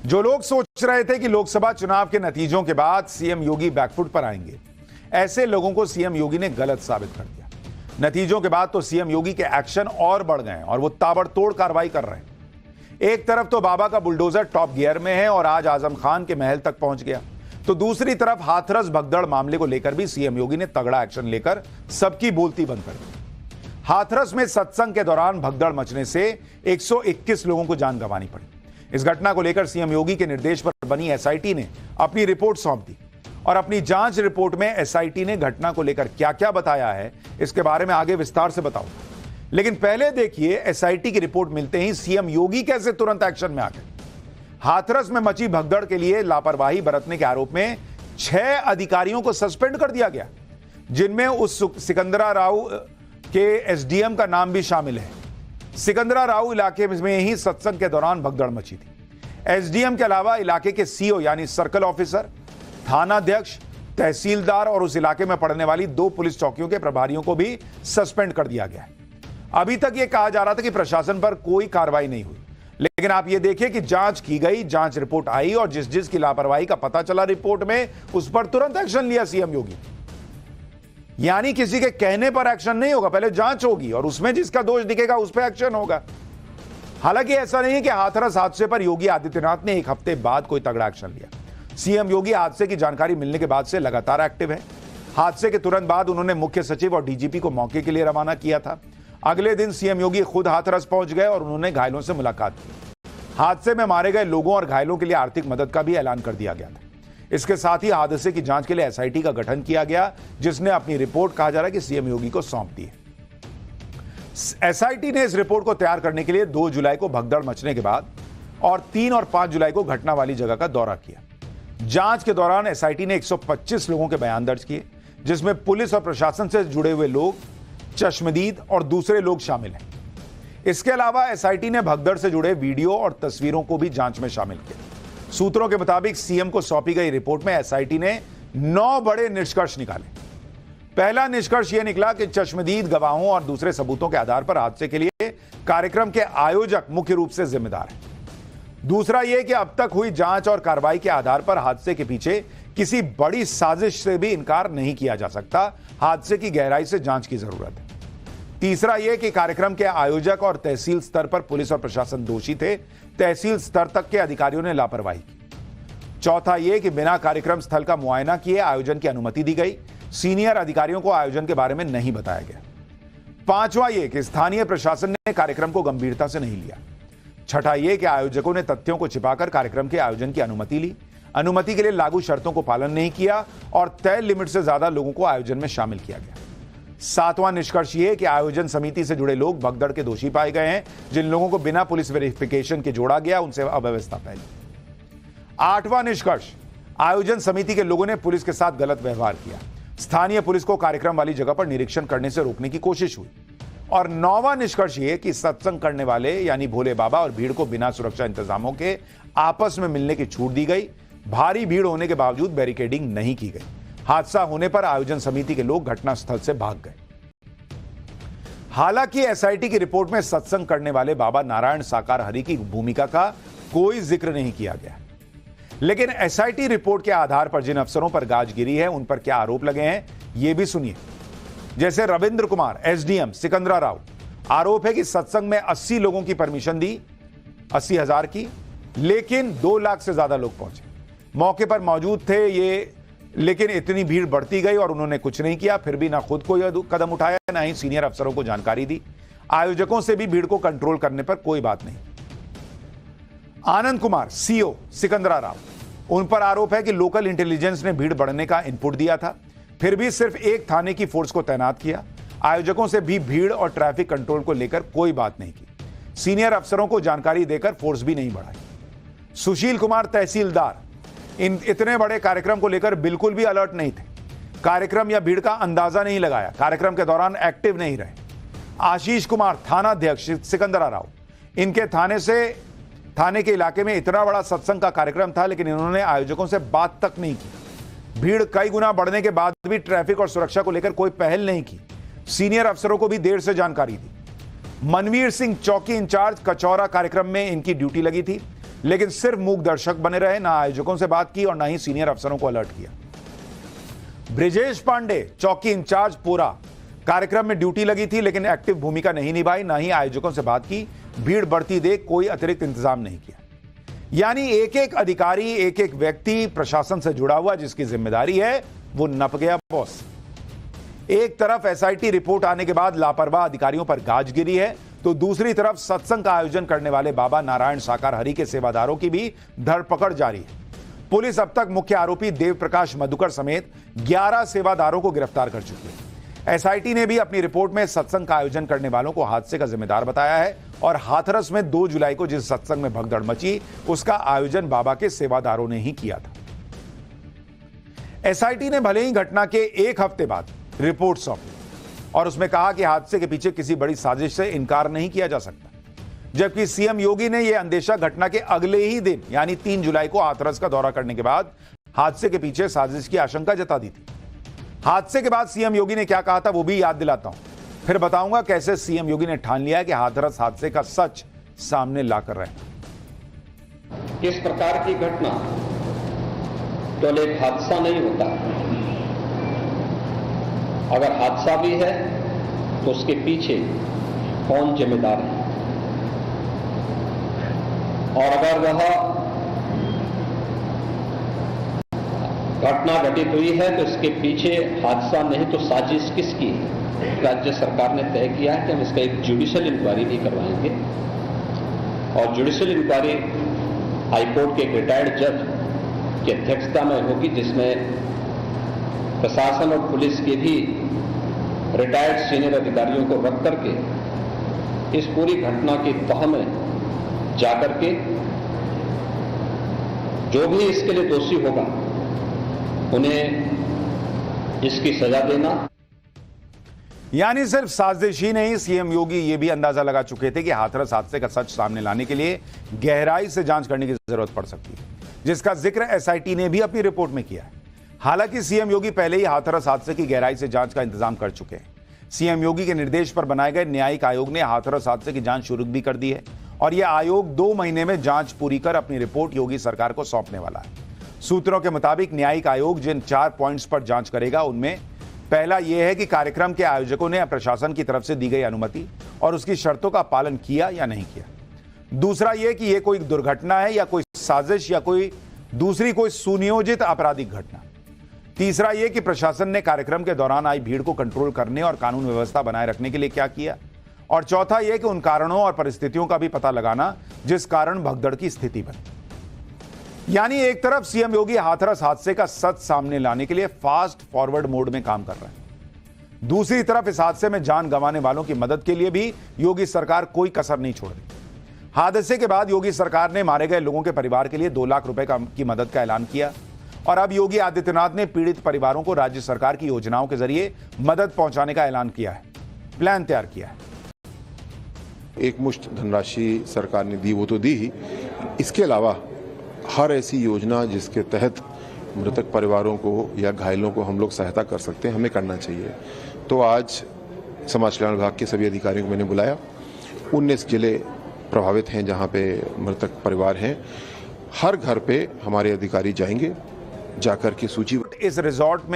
जो लोग सोच रहे थे कि लोकसभा चुनाव के नतीजों के बाद सीएम योगी बैकफुट पर आएंगे, ऐसे लोगों को सीएम योगी ने गलत साबित कर दिया। नतीजों के बाद तो सीएम योगी के एक्शन और बढ़ गए और वो ताबड़तोड़ कार्रवाई कर रहे हैं। एक तरफ तो बाबा का बुलडोजर टॉप गियर में है और आज आजम खान के महल तक पहुंच गया, तो दूसरी तरफ हाथरस भगदड़ मामले को लेकर भी सीएम योगी ने तगड़ा एक्शन लेकर सबकी बोलती बंद कर दी। हाथरस में सत्संग के दौरान भगदड़ मचने से 121 लोगों को जान गंवानी पड़ी। इस घटना को लेकर सीएम योगी के निर्देश पर बनी एसआईटी ने अपनी रिपोर्ट सौंप दी और अपनी जांच रिपोर्ट में एसआईटी ने घटना को लेकर क्या क्या बताया है, इसके बारे में आगे विस्तार से बताऊंगा। लेकिन पहले देखिए एसआईटी की रिपोर्ट मिलते ही सीएम योगी कैसे तुरंत एक्शन में आ गए। हाथरस में मची भगदड़ के लिए लापरवाही बरतने के आरोप में 6 अधिकारियों को सस्पेंड कर दिया गया, जिनमें उस सिकंदरा राव के एसडीएम का नाम भी शामिल है। सिकंदरा राव इलाके में ही सत्संग के दौरान भगदड़ मची थी। एसडीएम के अलावा इलाके के सीओ यानी सर्कल ऑफिसर, थानाध्यक्ष, तहसीलदार और उस इलाके में पड़ने वाली 2 पुलिस चौकियों के प्रभारियों को भी सस्पेंड कर दिया गया है। अभी तक यह कहा जा रहा था कि प्रशासन पर कोई कार्रवाई नहीं हुई, लेकिन आप यह देखिए कि जांच की गई, जांच रिपोर्ट आई और जिस जिसकी लापरवाही का पता चला रिपोर्ट में, उस पर तुरंत एक्शन लिया सीएम योगी। यानी किसी के कहने पर एक्शन नहीं होगा, पहले जांच होगी और उसमें जिसका दोष दिखेगा उस पर एक्शन होगा। हालांकि ऐसा नहीं है कि हाथरस हादसे पर योगी आदित्यनाथ ने एक हफ्ते बाद कोई तगड़ा एक्शन लिया। सीएम योगी हादसे की जानकारी मिलने के बाद से लगातार एक्टिव है। हादसे के तुरंत बाद उन्होंने मुख्य सचिव और डीजीपी को मौके के लिए रवाना किया था। अगले दिन सीएम योगी खुद हाथरस पहुंच गए और उन्होंने घायलों से मुलाकात की। हादसे में मारे गए लोगों और घायलों के लिए आर्थिक मदद का भी ऐलान कर दिया गया था। इसके साथ ही हादसे की जांच के लिए एसआईटी का गठन किया गया, जिसने अपनी रिपोर्ट कहा जा रहा है कि सीएम योगी को सौंप दी है। एसआईटी ने इस रिपोर्ट को तैयार करने के लिए 2 जुलाई को भगदड़ मचने के बाद और 3 और 5 जुलाई को घटना वाली जगह का दौरा किया। जांच के दौरान एसआईटी ने 125 लोगों के बयान दर्ज किए, जिसमें पुलिस और प्रशासन से जुड़े हुए लोग, चश्मदीद और दूसरे लोग शामिल हैं। इसके अलावा एसआईटी ने भगदड़ से जुड़े वीडियो और तस्वीरों को भी जांच में शामिल किया। सूत्रों के मुताबिक सीएम को सौंपी गई रिपोर्ट में एसआईटी ने 9 बड़े निष्कर्ष निकाले। पहला निष्कर्ष यह निकला कि चश्मदीद गवाहों और दूसरे सबूतों के आधार पर हादसे के लिए कार्यक्रम के आयोजक मुख्य रूप से जिम्मेदार हैं। दूसरा यह कि अब तक हुई जांच और कार्रवाई के आधार पर हादसे के पीछे किसी बड़ी साजिश से भी इनकार नहीं किया जा सकता। हादसे की गहराई से जांच की जरूरत है। तीसरा यह कि कार्यक्रम के आयोजक और तहसील स्तर पर पुलिस और प्रशासन दोषी थे। तहसील स्तर तक के अधिकारियों ने लापरवाही की। चौथा यह कि बिना कार्यक्रम स्थल का मुआयना किए आयोजन की अनुमति दी गई। सीनियर अधिकारियों को आयोजन के बारे में नहीं बताया गया। पांचवा यह कि स्थानीय प्रशासन ने कार्यक्रम को गंभीरता से नहीं लिया। छठा यह कि आयोजकों ने तथ्यों को छिपाकर कार्यक्रम के आयोजन की अनुमति ली, अनुमति के लिए लागू शर्तों को पालन नहीं किया और तय लिमिट से ज्यादा लोगों को आयोजन में शामिल किया गया। सातवां निष्कर्ष यह कि आयोजन समिति से जुड़े लोग भगदड़ के दोषी पाए गए हैं। जिन लोगों को बिना पुलिस वेरिफिकेशन के जोड़ा गया, उनसे अव्यवस्था फैली। आठवां निष्कर्ष, आयोजन समिति के लोगों ने पुलिस के साथ गलत व्यवहार किया। स्थानीय पुलिस को कार्यक्रम वाली जगह पर निरीक्षण करने से रोकने की कोशिश हुई। और 9वां निष्कर्ष यह कि सत्संग करने वाले यानी भोले बाबा और भीड़ को बिना सुरक्षा इंतजामों के आपस में मिलने की छूट दी गई। भारी भीड़ होने के बावजूद बैरिकेडिंग नहीं की गई। हादसा होने पर आयोजन समिति के लोग घटनास्थल से भाग गए। हालांकि एसआईटी की रिपोर्ट में सत्संग करने वाले बाबा नारायण साकार हरि की भूमिका का कोई जिक्र नहीं किया गया। लेकिन एसआईटी रिपोर्ट के आधार पर जिन अफसरों पर गाज गिरी है, उन पर क्या आरोप लगे हैं, यह भी सुनिए। जैसे रविंद्र कुमार एसडीएम सिकंदरा राव, आरोप है कि सत्संग में 80 लोगों की परमिशन दी, 80,000 की, लेकिन 2 लाख से ज्यादा लोग पहुंचे। मौके पर मौजूद थे ये, लेकिन इतनी भीड़ बढ़ती गई और उन्होंने कुछ नहीं किया। फिर भी ना खुद कोई कदम उठाया, ना ही सीनियर अफसरों को जानकारी दी। आयोजकों से भी भीड़ को कंट्रोल करने पर कोई बात नहीं। आनंद कुमार सीओ सिकंदरा राव, उन पर आरोप है कि लोकल इंटेलिजेंस ने भीड़ बढ़ने का इनपुट दिया था, फिर भी सिर्फ एक थाने की फोर्स को तैनात किया। आयोजकों से भी भीड़ और ट्रैफिक कंट्रोल को लेकर कोई बात नहीं की। सीनियर अफसरों को जानकारी देकर फोर्स भी नहीं बढ़ाई। सुशील कुमार तहसीलदार, इतने बड़े कार्यक्रम को लेकर बिल्कुल भी अलर्ट नहीं थे। कार्यक्रम या भीड़ का अंदाजा नहीं लगाया, कार्यक्रम के दौरान एक्टिव नहीं रहे। आशीष कुमार थानाध्यक्ष सिकंदरा राव, इनके थाने के इलाके में इतना बड़ा सत्संग का कार्यक्रम था, लेकिन इन्होंने आयोजकों से बात तक नहीं की। भीड़ कई गुना बढ़ने के बाद भी ट्रैफिक और सुरक्षा को लेकर कोई पहल नहीं की। सीनियर अफसरों को भी देर से जानकारी दी। मनवीर सिंह चौकी इंचार्ज, कचौरा कार्यक्रम में इनकी ड्यूटी लगी थी। लेकिन सिर्फ मूक दर्शक बने रहे, ना आयोजकों से बात की और ना ही सीनियर अफसरों को अलर्ट किया। ब्रिजेश पांडे, चौकी इंचार्ज पोरा, कार्यक्रम में ड्यूटी लगी थी लेकिन एक्टिव भूमिका नहीं निभाई, ना ही आयोजकों से बात की, भीड़ बढ़ती देख कोई अतिरिक्त इंतजाम नहीं किया। यानी एक एक अधिकारी, एक एक व्यक्ति प्रशासन से जुड़ा हुआ जिसकी जिम्मेदारी है वो नप गया बॉस। एक तरफ एसआईटी रिपोर्ट आने के बाद लापरवाह अधिकारियों पर गाज गिरी है, तो दूसरी तरफ सत्संग का आयोजन करने वाले बाबा नारायण साकार हरि के सेवादारों की भी धरपकड़ जारी है। पुलिस अब तक मुख्य आरोपी देव प्रकाश मधुकर समेत 11 सेवादारों को गिरफ्तार कर चुकी है। एसआईटी ने भी अपनी रिपोर्ट में सत्संग का आयोजन करने वालों को हादसे का जिम्मेदार बताया है और हाथरस में 2 जुलाई को जिस सत्संग में भगदड़ मची उसका आयोजन बाबा के सेवादारों ने ही किया था। एसआईटी ने भले ही घटना के 1 हफ्ते बाद रिपोर्ट सौंपी और उसमें कहा कि हादसे के पीछे किसी बड़ी साजिश से इनकार नहीं किया जा सकता, जबकि सीएम योगी ने यह अंदेशा घटना के अगले ही दिन यानी 3 जुलाई को हाथरस का दौरा करने के बाद हादसे के पीछे साजिश की आशंका जता दी थी। हादसे के बाद सीएम योगी ने क्या कहा था वो भी याद दिलाता हूं, फिर बताऊंगा कैसे सीएम योगी ने ठान लिया कि हाथरस हादसे का सच सामने लाकर रहे। इस प्रकार की घटना केवल एक हादसा नहीं होता, अगर हादसा भी है तो उसके पीछे कौन जिम्मेदार है, और अगर वह घटना घटित हुई है तो इसके पीछे हादसा नहीं तो साजिश किसकी है। राज्य सरकार ने तय किया है कि हम इसका एक जुडिशियल इंक्वायरी भी करवाएंगे और जुडिशियल इंक्वायरी हाईकोर्ट के एक रिटायर्ड जज की अध्यक्षता में होगी, जिसमें प्रशासन और पुलिस के भी रिटायर्ड सीनियर अधिकारियों को रख करके इस पूरी घटना की तह में जाकर के जो भी इसके लिए दोषी होगा उन्हें इसकी सजा देना। यानी सिर्फ साजिश ही नहीं, सीएम योगी ये भी अंदाजा लगा चुके थे कि हाथरस हादसे का सच सामने लाने के लिए गहराई से जांच करने की जरूरत पड़ सकती है, जिसका जिक्र एसआईटी ने भी अपनी रिपोर्ट में किया है। हालांकि सीएम योगी पहले ही हाथरस हादसे की गहराई से जांच का इंतजाम कर चुके हैं। सीएम योगी के निर्देश पर बनाए गए न्यायिक आयोग ने हाथरस हादसे की जांच शुरू भी कर दी है और यह आयोग 2 महीने में जांच पूरी कर अपनी रिपोर्ट योगी सरकार को सौंपने वाला है। सूत्रों के मुताबिक न्यायिक आयोग जिन 4 पॉइंट्स पर जांच करेगा उनमें पहला यह है कि कार्यक्रम के आयोजकों ने प्रशासन की तरफ से दी गई अनुमति और उसकी शर्तों का पालन किया या नहीं किया। दूसरा यह कि यह कोई दुर्घटना है या कोई साजिश या कोई दूसरी कोई सुनियोजित आपराधिक घटना। तीसरा यह कि प्रशासन ने कार्यक्रम के दौरान आई भीड़ को कंट्रोल करने और कानून व्यवस्था बनाए रखने के लिए क्या किया। और चौथा यह कि उन कारणों और परिस्थितियों का भी पता लगाना जिस कारण भगदड़ की स्थिति बनी। यानी एक तरफ सीएम योगी हाथरस हादसे का सच सामने लाने के लिए फास्ट फॉरवर्ड मोड में काम कर रहे हैं, दूसरी तरफ इस हादसे में जान गंवाने वालों की मदद के लिए भी योगी सरकार कोई कसर नहीं छोड़ रही। हादसे के बाद योगी सरकार ने मारे गए लोगों के परिवार के लिए 2 लाख रुपए की मदद का ऐलान किया और अब योगी आदित्यनाथ ने पीड़ित परिवारों को राज्य सरकार की योजनाओं के जरिए मदद पहुंचाने का ऐलान किया है, प्लान तैयार किया है। एक मुश्त धनराशि सरकार ने दी वो तो दी ही, इसके अलावा हर ऐसी योजना जिसके तहत मृतक परिवारों को या घायलों को हम लोग सहायता कर सकते हैं हमें करना चाहिए। तो आज समाज कल्याण विभाग के सभी अधिकारियों को मैंने बुलाया। 19 जिले प्रभावित हैं जहां पे मृतक परिवार हैं। हर घर पे हमारे अधिकारी जाएंगे, जाकर के सूची। इस रिजॉर्ट में